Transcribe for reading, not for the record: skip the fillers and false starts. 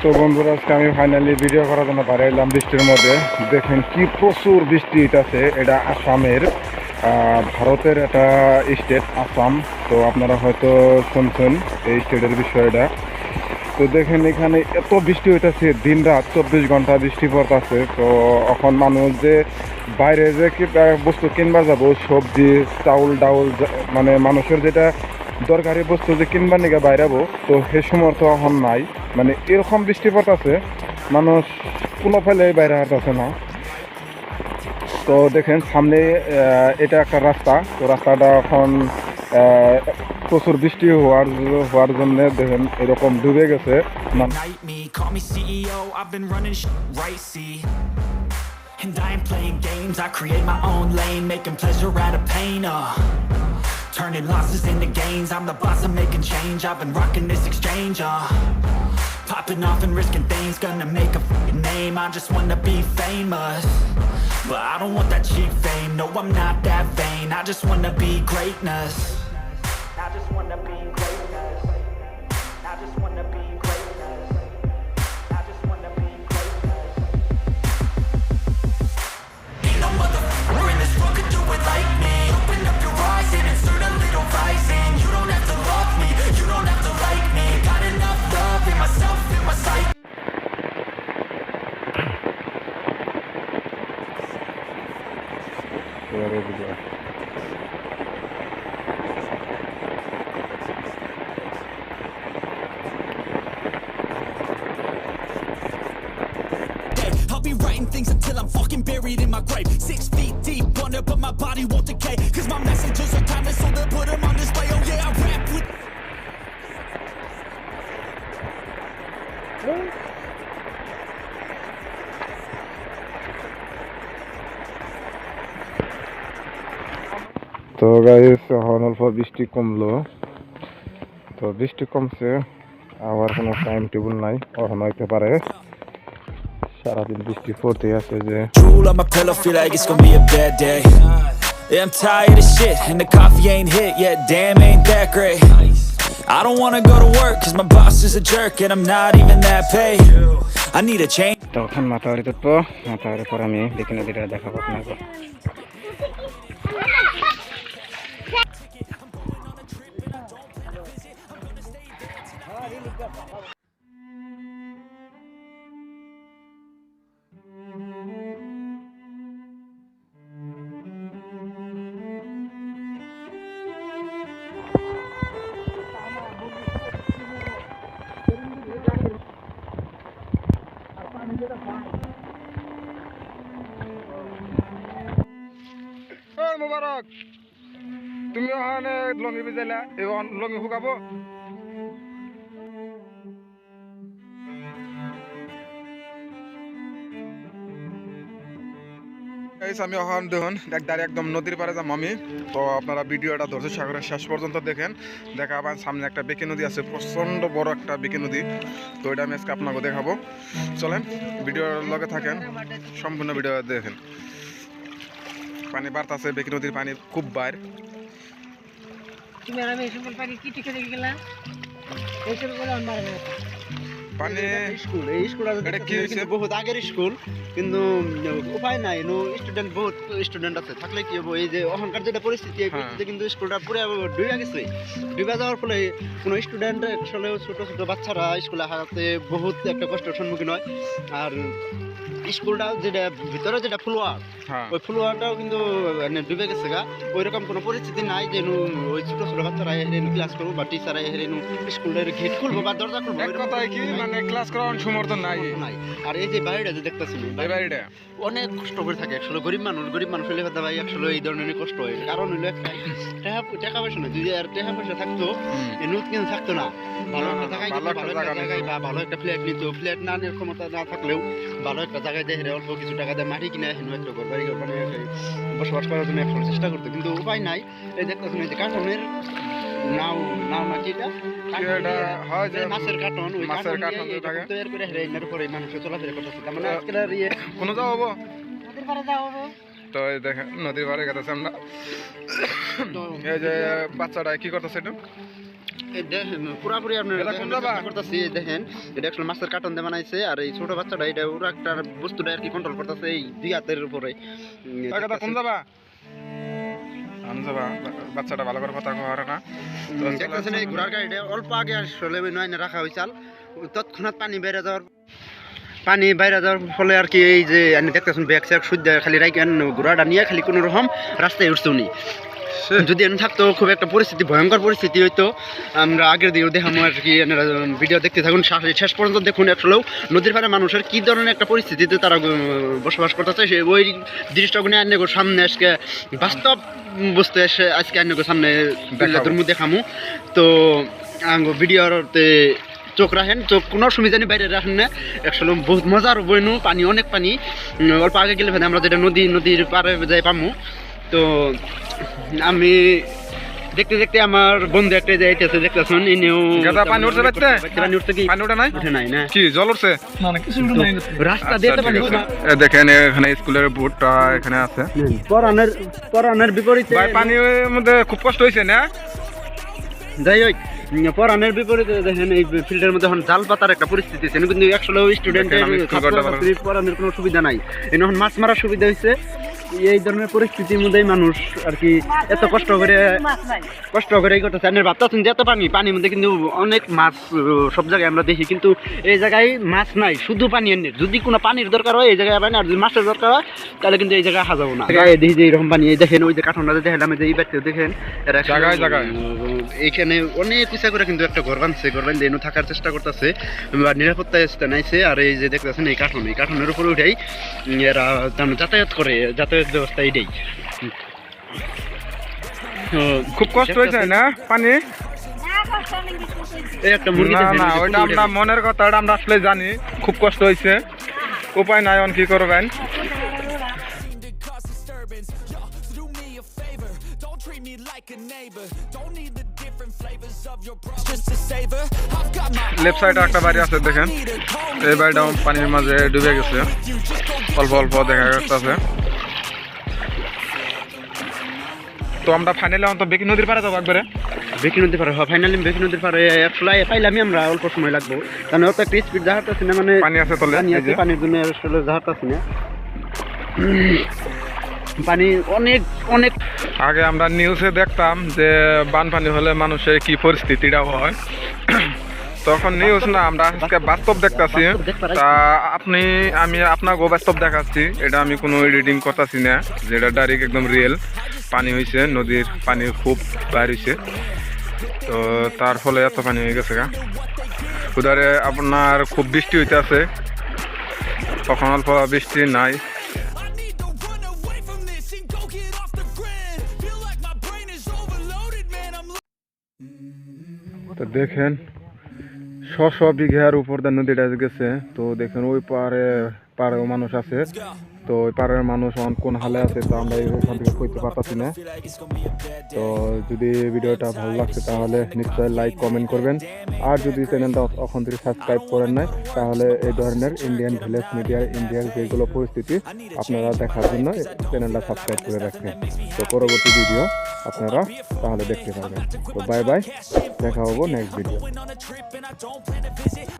তো বন্ধুরা আজকে আমি ফাইনালি ভিডিও করার জন্য পাঠাইলাম বৃষ্টির মধ্যে। দেখেন কি প্রচুর বৃষ্টি আছে। এটা আসামের ভারতের একটা স্টেট আসাম। তো আপনারা হয়তো শুনছেন এই স্টেটের বিষয়টা। তো দেখেন এখানে এত বৃষ্টি হইতেছে, দিন রাত 24 ঘন্টা বৃষ্টি পড়তেছে। তো এখন মানুষ যে বাইরে যে বস্তু কিনবার যাব, সবজি চাউল ডাউল, মানে মানুষের যেটা দরকারি বস্তু যে কিনবার নিকে বাইরাবো, তো সে সমর্থ এখন নাই। মানে এরকম বৃষ্টি পড়তেছে, মানুষ কোনো ফেলে বাইরে হাঁটতেছে না। তো দেখেন সামনে এটা একটা রাস্তা। তো রাস্তাটা এখন প্রচুর বৃষ্টি হওয়ার জন্য দেখেন এরকম ডুবে গেছে। And I ain't playing games, I create my own lane, making pleasure out of pain, turning losses into gains, I'm the boss, I'm making change, I've been rocking this exchange, popping off and risking things, gonna make a f***ing name, I just wanna be famous, but I don't want that cheap fame, no I'm not that vain, I just wanna be greatness, I just wanna be greatness, I just wanna be greatness, I just wanna be greatness. Ain't no motherfucker in this world could do it like me. Open up your eyes and insert a little rising. You don't have to love me, you don't have to like me. Got enough love in myself, in my sight. I'll be writing things until I'm fucking buried in my grave. 6 feet deep under, but my body won't decay. Cause my messages are timeless, so they'll put them on display. Oh yeah, I rap with... তো guys এখন অল্প বৃষ্টি কমলো। তো বৃষ্টি কমছে, আবার কোনো টাইম টেবিল নাই, এখন হইতে পারে সারাদিন বৃষ্টি পড়তে আছে। যে on my pillow, feel like it's gonna be a bad day. Yeah, I'm tired of shit and the coffee ain't hit yet. Damn, ain't that great. I don't wanna go to work cause my boss is a jerk and I'm not even that paid. I need a change. তখন মাথায় তো মাথায় পর আমি দেখি নদীটা দেখাবো আপনাকে। মুবারক, তুমি ওখানে লঙ্গি ভিজাইলা, এখন লঙ্গি শুকাবো। আমি এখন দেখুন একদম নদীর পাড়ে যাম আমি। তো আপনারা ভিডিওটা ধরছে সাগরের শেষ পর্যন্ত দেখেন। দেখা আবার সামনে একটা বেঁকে নদী আছে, প্রচন্ড বড় একটা বেঁকে নদী। তো এটা আমি আজকে আপনাকে দেখাবো। চলেন ভিডিওর লগে থাকেন, সম্পূর্ণ ভিডিও দেখেন। পানি বাড়তাছে, বেঁকে নদীর পানি খুব বাইর। পানি বহুত আগের স্কুল, কিন্তু উপায় নাই, স্টুডেন্ট বহুত স্টুডেন্ট আছে, থাকলে কি হবো, এই যে এখনকার যেটা পরিস্থিতি, এই পরিস্থিতি কিন্তু স্কুলটা পুরো ডুবে গেছে। ডুবে যাওয়ার ফলে কোনো স্টুডেন্ট আসলে ছোট ছোট বাচ্চারা স্কুলে হারাতে বহুত একটা কষ্টের সম্মুখীন হয়। আর স্কুলটা যেটা ভিতরে যেটা ফ্লোয়ার, ওই ফ্লোয়ারটাও কিন্তু ডুবে গেছে গা। ওইরকম কোনো পরিস্থিতি নাই যে ওই ছোট ছোট বাচ্চারা হেরেনু ক্লাস করবো বা টিচার হেরেনু স্কুলের গেট খুলবো বা দরজা খুলবো, মানে ক্লাস করার সমর্থন নাই। আর এই যে বাড়িটা যে দেখতেছি, বাড়িটা অনেক কষ্ট করে থাকে আসলে। গরিব মানুষ হলে কথা ভাই আসলে এই ধরনের কষ্ট হয়। কারণ হলো একটাই, টাকা পয়সা না, যদি আর টাকা পয়সা থাকতো নুত কিন্তু থাকতো না। ভালো একটা জায়গায় বা ভালো একটা ফ্ল্যাট নিত। ফ্ল্যাট না নেওয়ার ক্ষমতা না থাকলেও ভালো একটা জায়গায় দেখে অল্প কিছু টাকা দিয়ে মাটি কিনে হেন একটা ঘর বাড়ি বসবাস করার জন্য একসময় চেষ্টা করতো, কিন্তু উপায় নাই। এই দেখতেছেন এই যে কার্টনের নাও নাকি এটা মাছের কার্টন, ওই তৈরি করে হেরেনার উপরে মানুষের চলাফেরা করতেছে। তার মানে আজকের আর কোনো যাওয়া হবো নদীর পাড়ে যাওয়া হবো। তো দেখেন নদীর পাড়ে গেছে আমরা। এই যে বাচ্চাটা কি করতেছে, এটা দেখেন পুরাপুরি আপনার করতেছি দেখেন এটা আসলে মাছের কার্টন দিয়ে বানাইছে আর এই ছোট বাচ্চাটা এটা ওরা একটা বস্তুটা আর কি কন্ট্রোল করতেছে এই দুই হাতের উপরে কোন যাবা বাচ্চাটা ভালো করে কথা কওয়ার না দেখতেছেন এই ঘোড়ার গাড়িটা অল্প আগে আসলে ওই নয়নে রাখা হয়েছিল তৎক্ষণাৎ পানি বাইরে যাওয়ার ফলে আর কি এই যে আপনি দেখতেছেন ব্যাগ স্যাগ সুদ্ধা খালি রাইকেন ঘোড়াটা নিয়ে খালি কোনো রকম রাস্তায় উঠছে উনি যদি এনে থাকতো খুব একটা পরিস্থিতি ভয়ঙ্কর পরিস্থিতি হইতো আমরা আগের দিকেও দেখামো আর কি ভিডিও দেখতে থাকুন শেষ পর্যন্ত দেখুন আসলেও নদীর পাড়ে মানুষের কী ধরনের একটা পরিস্থিতিতে তারা বসবাস করতেছে সে ওই দৃশ্যগুলো আনে সামনে আজকে বাস্তব বস্তু এসে আজকে আনে সামনে দেখামু তো ভিডিওতে চোখ রাখেন চোখ কোনো অসুবিধা নেই বাইরে রাখেন না আসলে বহুত মজার বইনু পানি অনেক পানি অল্প আগে গেলে আমরা যেটা নদীর পাড়ে যাই পামু তো আমি দেখতে দেখতে আমার বন্ধু একটা যাইতেছে দেখতেছেন ইনিও পানি উঠছে পানি উঠছে কি পানি ওঠে নাই উঠে নাই না কি জল উঠছে না না কিছু উঠে নাই রাস্তা দিয়ে পানি দেখেন এখানে স্কুলের বোর্ডটা এখানে আছে পরানের বিপরীতে ভাই পানির মধ্যে খুব কষ্ট হইছে না যাই হোক পরানের বিপরীতে দেখেন এই ফিল্ডের মধ্যে এখন জাল পাতার একটা পরিস্থিতি আছে কিন্তু আসলে স্টুডেন্টের পড়ানোর কোনো সুবিধা নাই এখন মাছ মারার সুবিধা হয়েছে এই ধরনের পরিস্থিতির মধ্যেই মানুষ আর কি এত কষ্ট করে এই করতেছে আপনার ভাবতেছেন যে এত পানির মধ্যে কিন্তু অনেক মাছ সব জায়গায় আমরা দেখি কিন্তু এই জায়গায় মাছ নাই শুধু পানি এনে যদি কোনো পানির দরকার হয় এই জায়গায় পানি আর যদি মাছের দরকার হয় তাহলে কিন্তু এই জায়গায় আসা যাবো না দেখি যে এইরকম পানি দেখেন ওই যে কাঠনটা দেখেন যে এই বাড়িতে দেখেন এরা জায়গায় এইখানে অনেক ইচ্ছা করে কিন্তু একটা ঘর বাঁধছে এনে থাকার চেষ্টা করতেছে বা নিরাপত্তা নাইছে আর এই যে দেখতেছেন এই কাঠনের উপরে উঠেই এরা যাতায়াত ব্যবস্থা এটাই খুব কষ্ট হয়েছে না পানি না ওইটা আমরা মনের কথা আমরা আসলে জানি খুব কষ্ট হয়েছে উপায় নাই কি করবেন লেফট সাইডে একটা বাড়ি আছে দেখেন এই বাড়িটা পানির মাঝে ডুবে গেছে অল্প অল্প দেখা যাচ্ছে তো আমরা ফাইনালি তো বেকি নদীর পাড়ে যাবো একবারে বেকি নদীর পাড়ে ফাইনালি বেকি নদীর পাড়ে পাইলামই আমরা অল্প সময় লাগবো কারণ অত একটা স্পিড জাহাজটাছি না মানে পানি আছে তলে পানির জন্য আসলে জাহাজটাছি না পানি অনেক অনেক আগে আমরা নিউজে দেখতাম যে বানপানি হলে মানুষের কি পরিস্থিতিটা হয় তখন নিউজ না আমরা আজকে বাস্তব দেখতেছি তা আমি আপনাকে বাস্তব দেখাচ্ছি এটা আমি কোনো এডিটিং করতেছি না যেটা ডাইরেক্ট একদম রিয়েল পানি হয়েছে নদীর পানি খুব বাইর হয়েছে তো তার ফলে এত পানি হয়ে গেছে উধারে আপনার খুব বৃষ্টি হইতে আছে তখন অল্প বৃষ্টি নাই তো দেখেন 600 বিঘার উপর দিয়ে নদীটা গেছে তো দেখেন ওই পাড়েও মানুষ আছে তো ওই পাড়ের মানুষ কোন হালে আছে তো আমরা ওখান থেকে কইতে পারতাছি না তো যদি ভিডিওটা ভালো লাগছে তাহলে নিশ্চয়ই লাইক কমেন্ট করবেন আর যদি চ্যানেলটা এখন থেকে সাবস্ক্রাইব করেন নাই তাহলে এই ধরনের ইন্ডিয়ান ভিলেজ মিডিয়ার ইন্ডিয়ার যেগুলো পরিস্থিতি আপনারা দেখার জন্য চ্যানেলটা সাবস্ক্রাইব করে রাখবেন তো পরবর্তী ভিডিও আপনারা তাহলে দেখতে পাবেন তো বাই বাই দেখা হবো নেক্সট ভিডিও